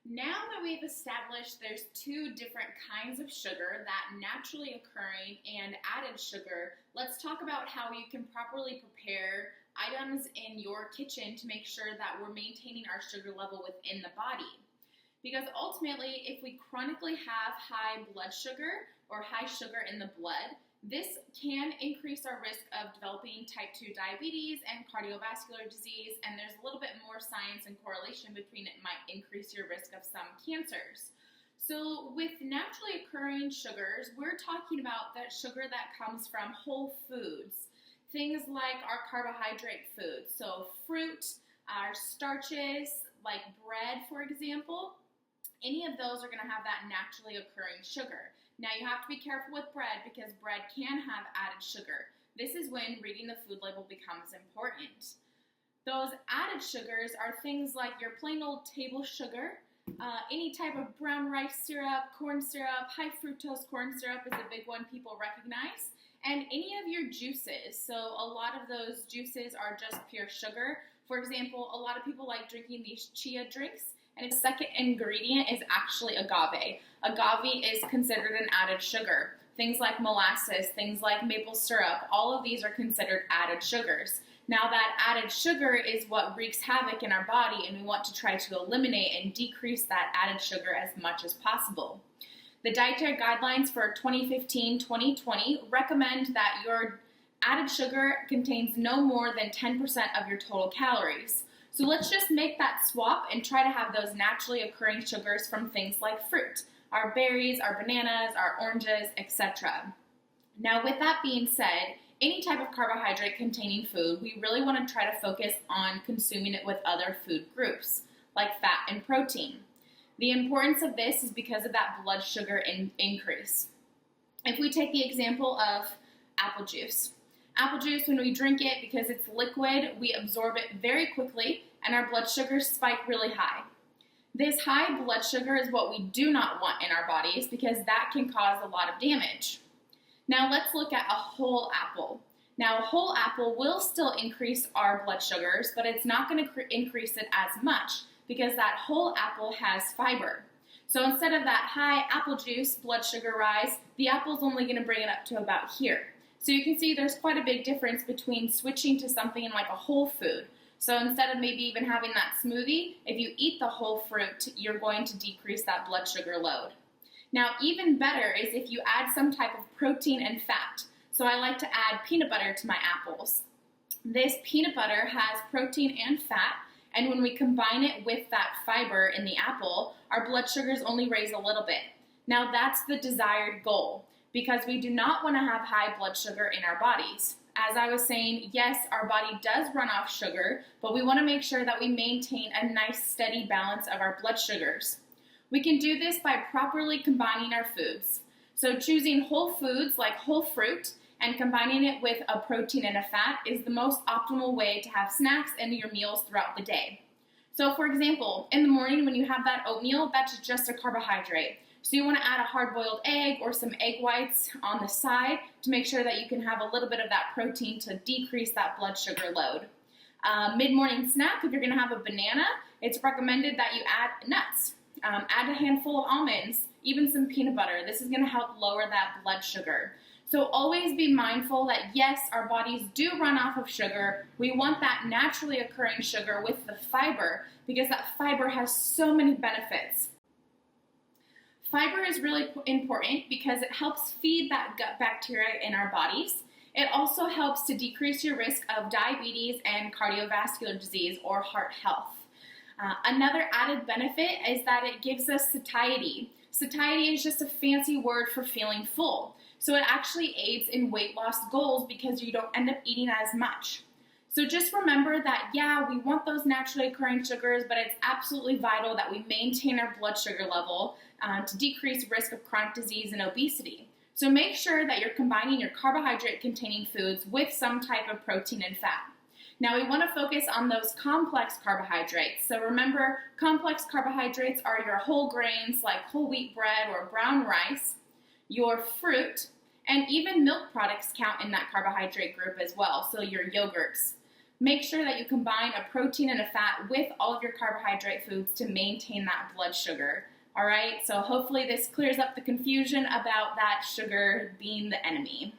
Now that we've established there's two different kinds of sugar, that naturally occurring and added sugar, let's talk about how you can properly prepare items in your kitchen to make sure that we're maintaining our sugar level within the body. Because ultimately, if we chronically have high blood sugar or high sugar in the blood, this can increase our risk of developing type 2 diabetes and cardiovascular disease, and there's a little bit more science and correlation between it might increase your risk of some cancers. So with naturally occurring sugars, we're talking about that sugar that comes from whole foods, things like our carbohydrate foods, so fruit, our starches, like bread, for example. Any of those are going to have that naturally occurring sugar. Now you have to be careful with bread because bread can have added sugar. This is when reading the food label becomes important. Those added sugars are things like your plain old table sugar, any type of brown rice syrup, corn syrup, high fructose corn syrup is a big one people recognize, and any of your juices. So a lot of those juices are just pure sugar. For example, a lot of people like drinking these chia drinks, and its second ingredient is actually agave. Agave is considered an added sugar. Things like molasses, things like maple syrup, all of these are considered added sugars. Now that added sugar is what wreaks havoc in our body, and we want to try to eliminate and decrease that added sugar as much as possible. The dietary guidelines for 2015-2020 recommend that your added sugar contains no more than 10% of your total calories. So let's just make that swap and try to have those naturally occurring sugars from things like fruit, our berries, our bananas, our oranges, etc. Now with that being said, any type of carbohydrate containing food, we really want to try to focus on consuming it with other food groups, like fat and protein. The importance of this is because of that blood sugar increase. If we take the example of apple juice. Apple juice, when we drink it, because it's liquid, we absorb it very quickly and our blood sugars spike really high. This high blood sugar is what we do not want in our bodies because that can cause a lot of damage. Now let's look at a whole apple. Now a whole apple will still increase our blood sugars, but it's not going to increase it as much because that whole apple has fiber. So instead of that high apple juice blood sugar rise, the apple's only going to bring it up to about here. So you can see there's quite a big difference between switching to something like a whole food. So instead of maybe even having that smoothie, if you eat the whole fruit, you're going to decrease that blood sugar load. Now, even better is if you add some type of protein and fat. So I like to add peanut butter to my apples. This peanut butter has protein and fat, and when we combine it with that fiber in the apple, our blood sugars only raise a little bit. Now that's the desired goal, because we do not want to have high blood sugar in our bodies. As I was saying, yes, our body does run off sugar, but we want to make sure that we maintain a nice steady balance of our blood sugars. We can do this by properly combining our foods. So choosing whole foods like whole fruit and combining it with a protein and a fat is the most optimal way to have snacks in your meals throughout the day. So for example, in the morning when you have that oatmeal, that's just a carbohydrate. So you want to add a hard-boiled egg or some egg whites on the side to make sure that you can have a little bit of that protein to decrease that blood sugar load. Mid-morning snack, if you're going to have a banana, it's recommended that you add nuts. Add a handful of almonds, even some peanut butter. This is going to help lower that blood sugar. So always be mindful that yes, our bodies do run off of sugar. We want that naturally occurring sugar with the fiber because that fiber has so many benefits. Fiber is really important because it helps feed that gut bacteria in our bodies. It also helps to decrease your risk of diabetes and cardiovascular disease or heart health. Another added benefit is that it gives us satiety. Satiety is just a fancy word for feeling full. So it actually aids in weight loss goals because you don't end up eating as much. So just remember that, yeah, we want those naturally occurring sugars, but it's absolutely vital that we maintain our blood sugar level to decrease risk of chronic disease and obesity. So make sure that you're combining your carbohydrate-containing foods with some type of protein and fat. Now we want to focus on those complex carbohydrates. So remember, complex carbohydrates are your whole grains like whole wheat bread or brown rice, your fruit, and even milk products count in that carbohydrate group as well, so your yogurts. Make sure that you combine a protein and a fat with all of your carbohydrate foods to maintain that blood sugar. All right, so hopefully this clears up the confusion about that sugar being the enemy.